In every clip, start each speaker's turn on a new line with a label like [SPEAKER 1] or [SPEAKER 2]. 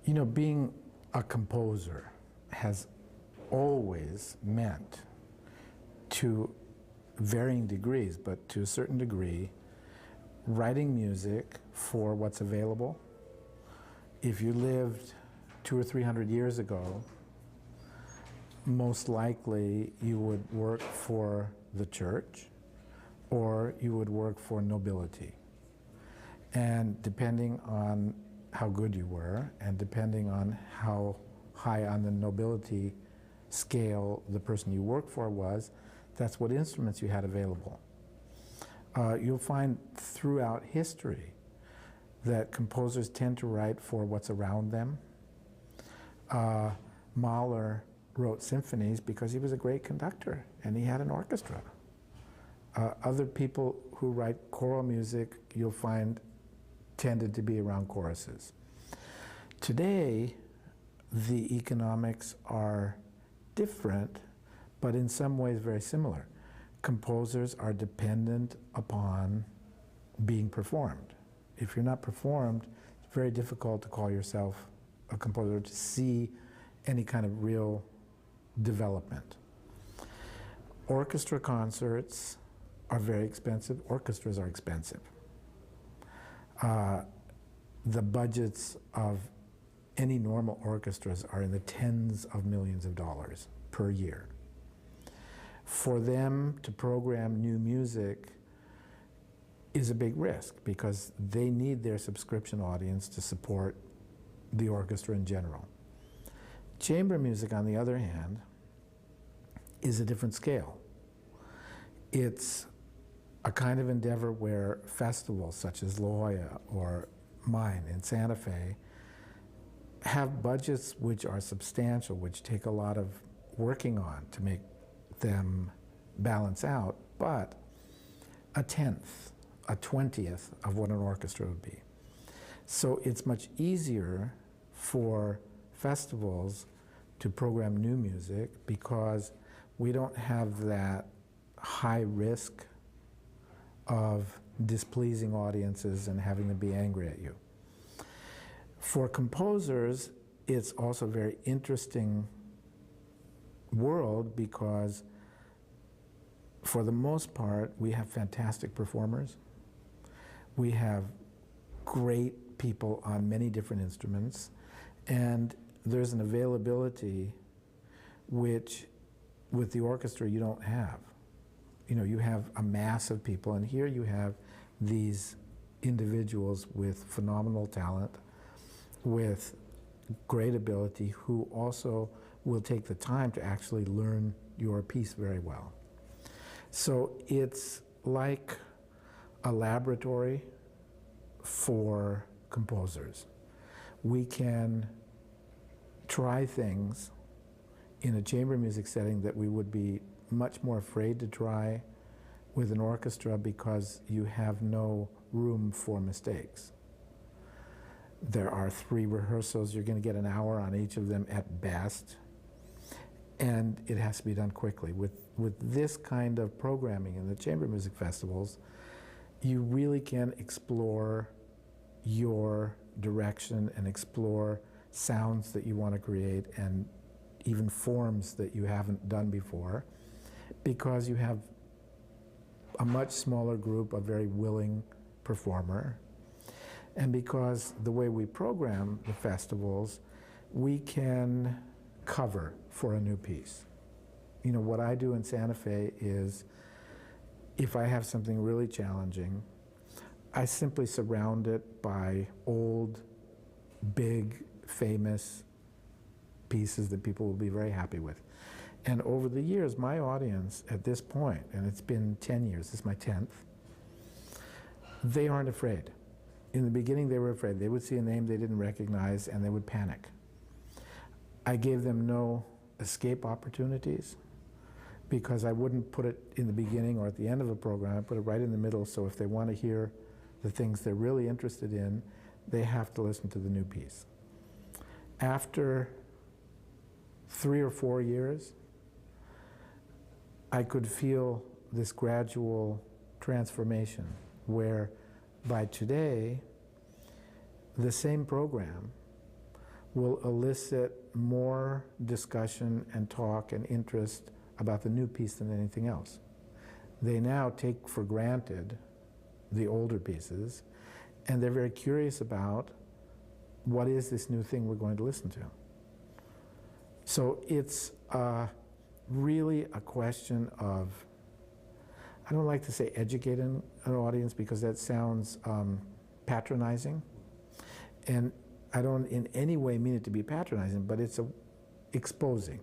[SPEAKER 1] You know, being a composer has always meant, to varying degrees, but to a certain degree, writing music for what's available. If you lived 200 or 300 years ago, most likely you would work for the church or you would work for nobility. And depending on how good you were and depending on how high on the nobility scale the person you worked for was, that's what instruments you had available. You'll find throughout history that composers tend to write for what's around them. Mahler wrote symphonies because he was a great conductor and he had an orchestra. Other people who write choral music, you'll find, tended to be around choruses. Today, the economics are different, but in some ways very similar. Composers are dependent upon being performed. If you're not performed, it's very difficult to call yourself a composer, to see any kind of real development. Orchestra concerts are very expensive. Orchestras are expensive. The budgets of any normal orchestras are in the tens of millions of dollars per year. For them to program new music is a big risk because they need their subscription audience to support the orchestra in general. Chamber music, on the other hand, is a different scale. It's a kind of endeavor where festivals such as La Jolla or mine in Santa Fe have budgets which are substantial, which take a lot of working on to make them balance out, but a tenth, a 20th of what an orchestra would be. So it's much easier for festivals to program new music because we don't have that high risk of displeasing audiences and having them be angry at you. For composers, it's also a very interesting world because for the most part, we have fantastic performers. We have great people on many different instruments, and there's an availability which with the orchestra you don't have. You know, you have a mass of people, and here you have these individuals with phenomenal talent, with great ability, who also will take the time to actually learn your piece very well. So it's like a laboratory for composers. We can try things in a chamber music setting that we would be much more afraid to try with an orchestra because you have no room for mistakes. There are 3 rehearsals, you're going to get an hour on each of them at best, and it has to be done quickly. With this kind of programming in the chamber music festivals, you really can explore your direction and explore sounds that you want to create and even forms that you haven't done before, because you have a much smaller group, a very willing performer, and because the way we program the festivals, we can cover for a new piece. You know, what I do in Santa Fe is, if I have something really challenging, I simply surround it by old, big, famous pieces that people will be very happy with. And over the years, my audience at this point, and it's been 10 years, this is my 10th, they aren't afraid. In the beginning, they were afraid. They would see a name they didn't recognize and they would panic. I gave them no escape opportunities because I wouldn't put it in the beginning or at the end of a program. I put it right in the middle, so if they want to hear the things they're really interested in, they have to listen to the new piece. After 3 or 4 years, I could feel this gradual transformation where by today, the same program will elicit more discussion and talk and interest about the new piece than anything else. They now take for granted the older pieces, and they're very curious about what is this new thing we're going to listen to. So it's really a question of, I don't like to say educating an audience because that sounds patronizing, and I don't in any way mean it to be patronizing, but it's exposing.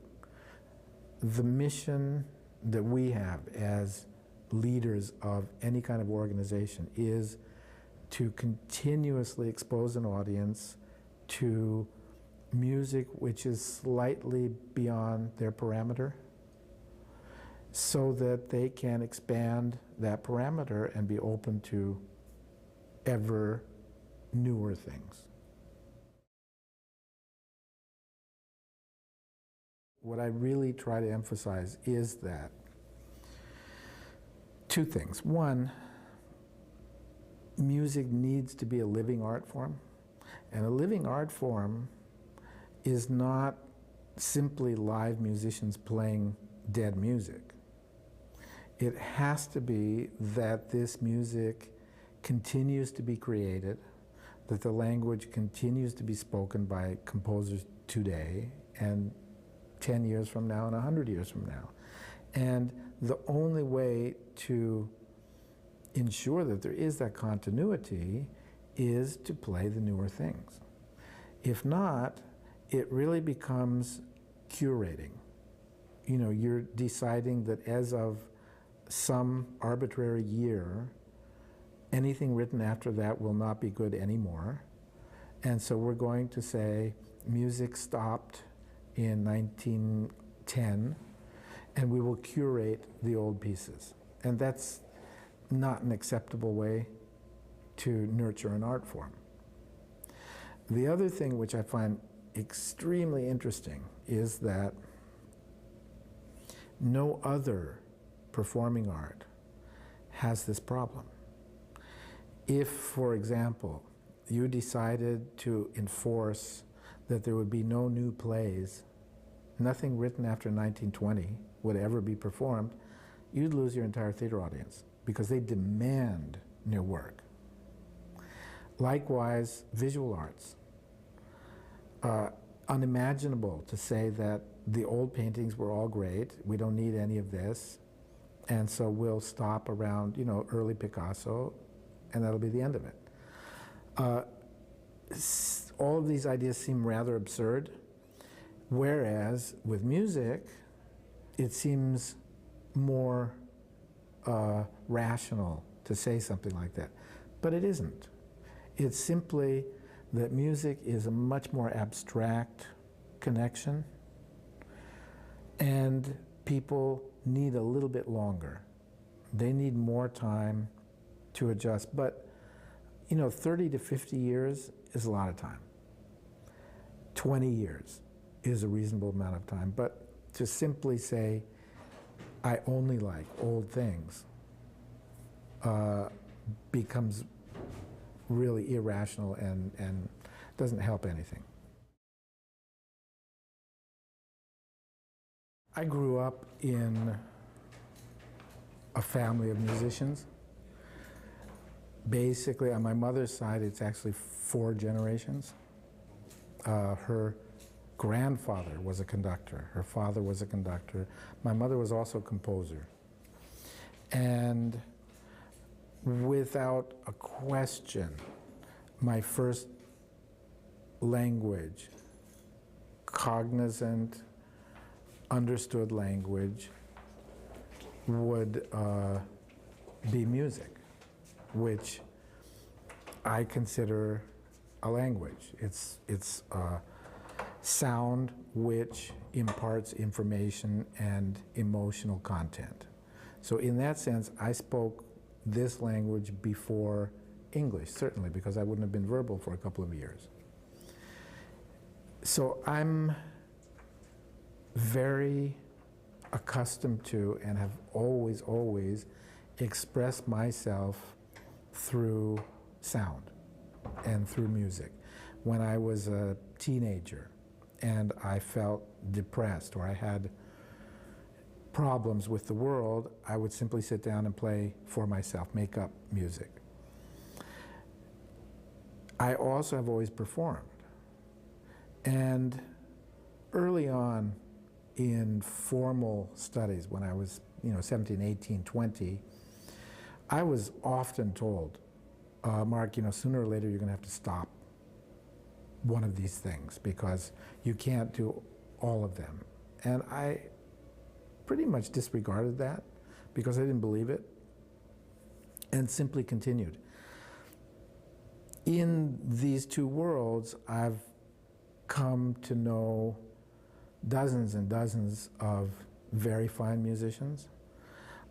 [SPEAKER 1] The mission that we have as leaders of any kind of organization is to continuously expose an audience to music which is slightly beyond their parameter, so that they can expand that parameter and be open to ever newer things. What I really try to emphasize is that two things. One, music needs to be a living art form, and a living art form is not simply live musicians playing dead music. It has to be that this music continues to be created, that the language continues to be spoken by composers today and 10 years from now and 100 years from now. And the only way to ensure that there is that continuity is to play the newer things. If not, it really becomes curating. You know, you're deciding that as of some arbitrary year, anything written after that will not be good anymore. And so we're going to say music stopped in 1910, and we will curate the old pieces. And that's not an acceptable way to nurture an art form. The other thing which I find extremely interesting is that no other performing art has this problem. If, for example, you decided to enforce that there would be no new plays, nothing written after 1920 would ever be performed, you'd lose your entire theater audience because they demand new work. Likewise, visual arts. Unimaginable to say that the old paintings were all great, we don't need any of this, and so we'll stop around, you know, early Picasso, and that'll be the end of it. All of these ideas seem rather absurd, whereas with music, it seems more rational to say something like that. But it isn't. It's simply that music is a much more abstract connection, and people need a little bit longer. They need more time to adjust. But, you know, 30 to 50 years is a lot of time. 20 years is a reasonable amount of time. But to simply say, I only like old things, becomes really irrational and doesn't help anything. I grew up in a family of musicians. Basically, on my mother's side, it's actually 4 generations. Her grandfather was a conductor. Her father was a conductor. My mother was also a composer. And without a question, my first language, cognizant, understood language, would be music, which I consider a language. It's a sound which imparts information and emotional content. So in that sense, I spoke this language before English, certainly, because I wouldn't have been verbal for a couple of years. So I'm very accustomed to and have always expressed myself through sound and through music. when I was a teenager and I felt depressed or I had problems with the world, I would simply sit down and play for myself, make up music. I also have always performed. And early on in formal studies, when I was 17, 18, 20, I was often told, Mark, sooner or later you're going to have to stop one of these things because you can't do all of them. And I pretty much disregarded that because I didn't believe it and simply continued. In these two worlds, I've come to know dozens and dozens of very fine musicians.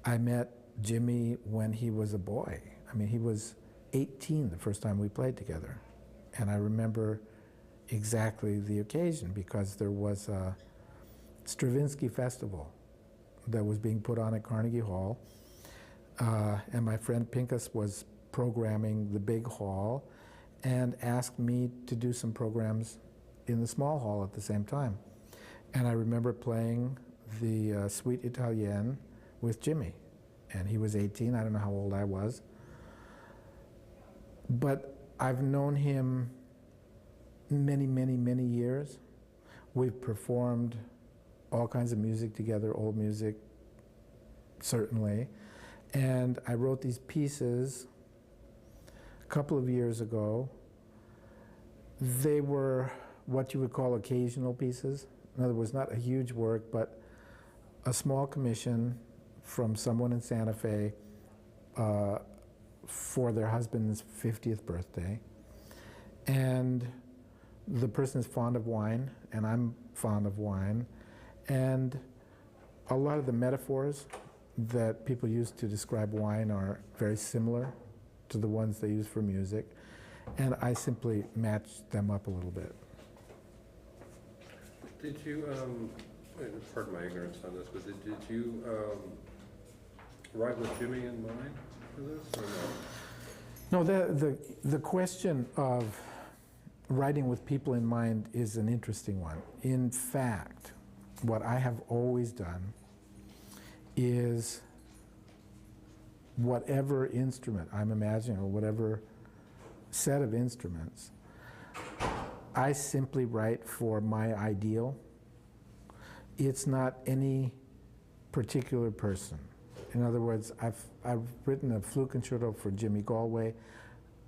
[SPEAKER 1] I met Jimmy when he was a boy. I mean, he was 18 the first time we played together. And I remember exactly the occasion because there was a Stravinsky festival that was being put on at Carnegie Hall. And my friend Pincus was programming the big hall and asked me to do some programs in the small hall at the same time. And I remember playing the Suite Italienne with Jimmy. And he was 18, I don't know how old I was. But I've known him many, many, many years. We've performed all kinds of music together, old music, certainly. And I wrote these pieces a couple of years ago. They were what you would call occasional pieces. In other words, not a huge work, but a small commission from someone in Santa Fe for their husband's 50th birthday. And the person is fond of wine, and I'm fond of wine. And a lot of the metaphors that people use to describe wine are very similar to the ones they use for music. And I simply matched them up a little bit.
[SPEAKER 2] Did you, pardon my ignorance on this, but did you write with Jimmy in mind for this, or no?
[SPEAKER 1] No, the question of writing with people in mind is an interesting one. In fact, what I have always done is whatever instrument I'm imagining, or whatever set of instruments, I simply write for my ideal. It's not any particular person. In other words, I've written a flute concerto for Jimmy Galway.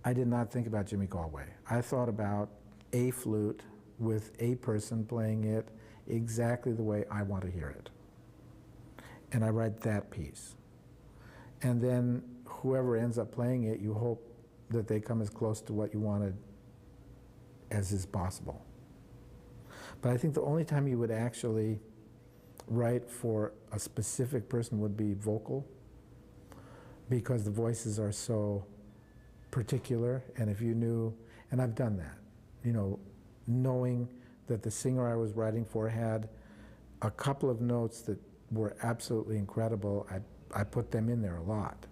[SPEAKER 1] I did not think about Jimmy Galway. I thought about a flute with a person playing it exactly the way I want to hear it. And I write that piece. And then whoever ends up playing it, you hope that they come as close to what you wanted as is possible. But I think the only time you would actually write for a specific person would be vocal, because the voices are so particular. And if you knew, and I've done that, knowing that the singer I was writing for had a couple of notes that were absolutely incredible, I put them in there a lot.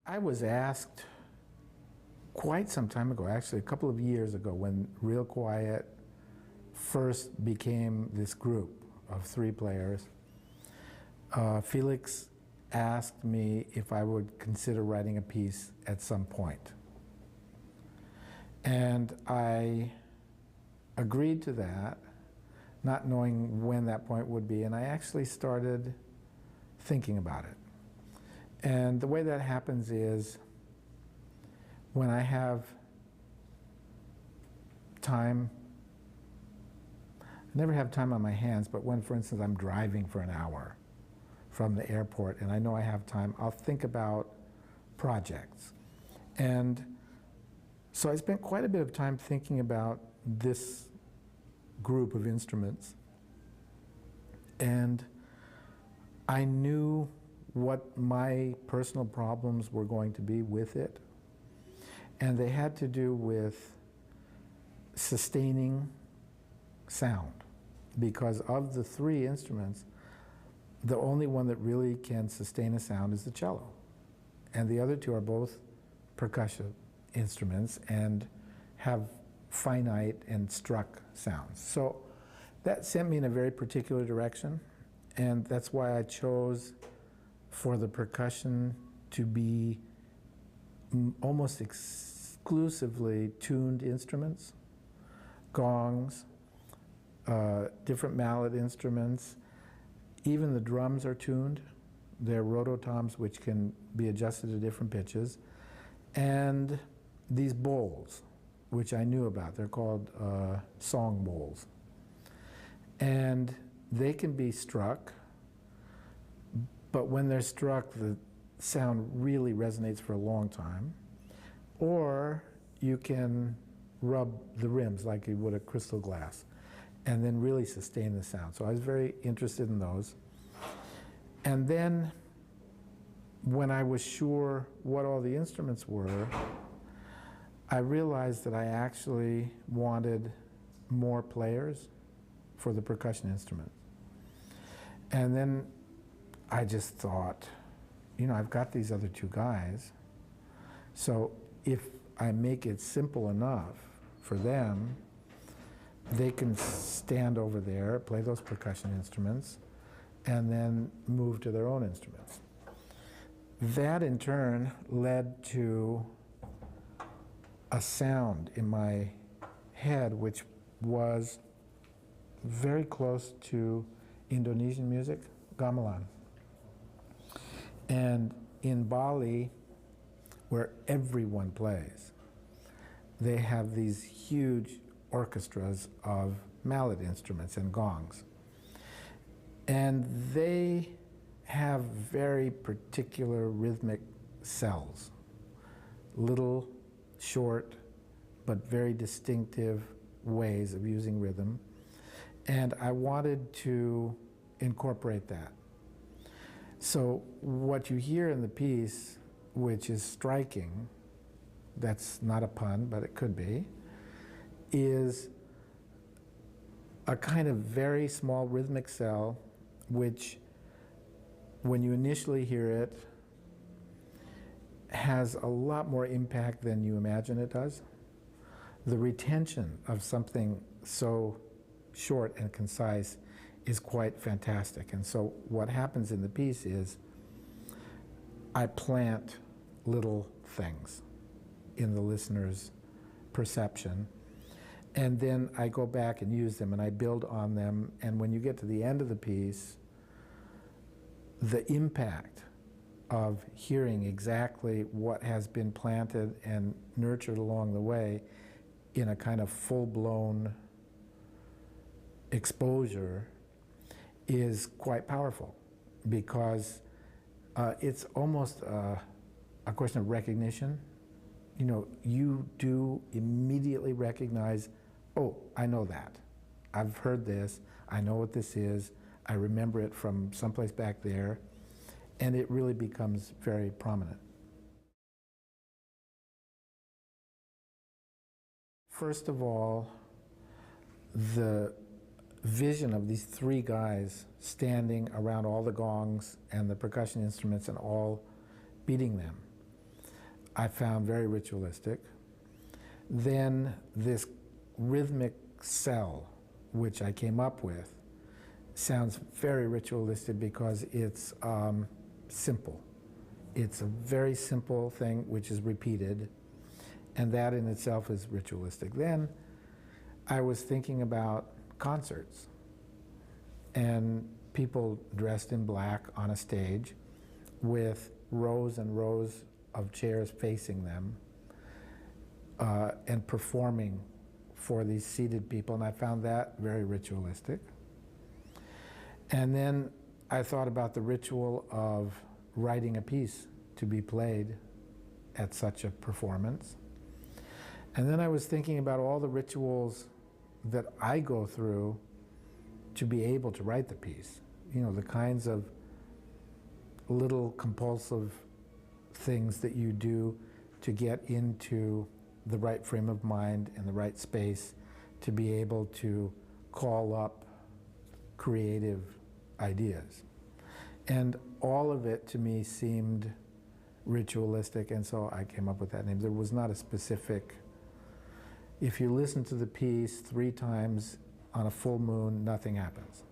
[SPEAKER 1] I was asked quite some time ago, actually a couple of years ago, when Real Quiet first became this group of 3 players, Felix asked me if I would consider writing a piece at some point. And I agreed to that, not knowing when that point would be, and I actually started thinking about it. And the way that happens is when I have time, I never have time on my hands, but when, for instance, I'm driving for an hour from the airport and I know I have time, I'll think about projects. And so I spent quite a bit of time thinking about this group of instruments. And I knew what my personal problems were going to be with it. And they had to do with sustaining sound. Because of the 3 instruments, the only one that really can sustain a sound is the cello. And the other 2 are both percussion instruments and have finite and struck sounds. So that sent me in a very particular direction, and that's why I chose for the percussion to be almost exclusively tuned instruments, gongs, different mallet instruments. Even the drums are tuned. They're rototoms which can be adjusted to different pitches. And these bowls, which I knew about, they're called song bowls. And they can be struck, but when they're struck, the sound really resonates for a long time. Or you can rub the rims like you would a crystal glass and then really sustain the sound. So I was very interested in those. And then when I was sure what all the instruments were, I realized that I actually wanted more players for the percussion instrument. And then I just thought, you know, I've got these other two guys, so if I make it simple enough for them, they can stand over there, play those percussion instruments, and then move to their own instruments. That in turn led to a sound in my head which was very close to Indonesian music, gamelan. And in Bali, where everyone plays, they have these huge orchestras of mallet instruments and gongs. And they have very particular rhythmic cells, little, short, but very distinctive ways of using rhythm. And I wanted to incorporate that. So what you hear in the piece, which is striking, that's not a pun, but it could be, is a kind of very small rhythmic cell which, when you initially hear it, has a lot more impact than you imagine it does. The retention of something so short and concise is quite fantastic. And so what happens in the piece is I plant little things in the listener's perception, and then I go back and use them and I build on them, and when you get to the end of the piece, the impact of hearing exactly what has been planted and nurtured along the way in a kind of full-blown exposure is quite powerful, because it's almost a question of recognition. You know, you do immediately recognize, oh, I know that. I've heard this. I know what this is. I remember it from someplace back there. And it really becomes very prominent. First of all, the vision of these three guys standing around all the gongs and the percussion instruments and all beating them, I found very ritualistic. Then this rhythmic cell, which I came up with, sounds very ritualistic because it's simple. It's a very simple thing which is repeated, and that in itself is ritualistic. Then I was thinking about concerts and people dressed in black on a stage with rows and rows of chairs facing them and performing for these seated people, and I found that very ritualistic. And then I thought about the ritual of writing a piece to be played at such a performance. And then I was thinking about all the rituals that I go through to be able to write the piece. You know, the kinds of little compulsive things that you do to get into the right frame of mind and the right space to be able to call up creative ideas. And all of it to me seemed ritualistic, and so I came up with that name. There was not a specific, if you listen to the piece 3 times on a full moon, nothing happens.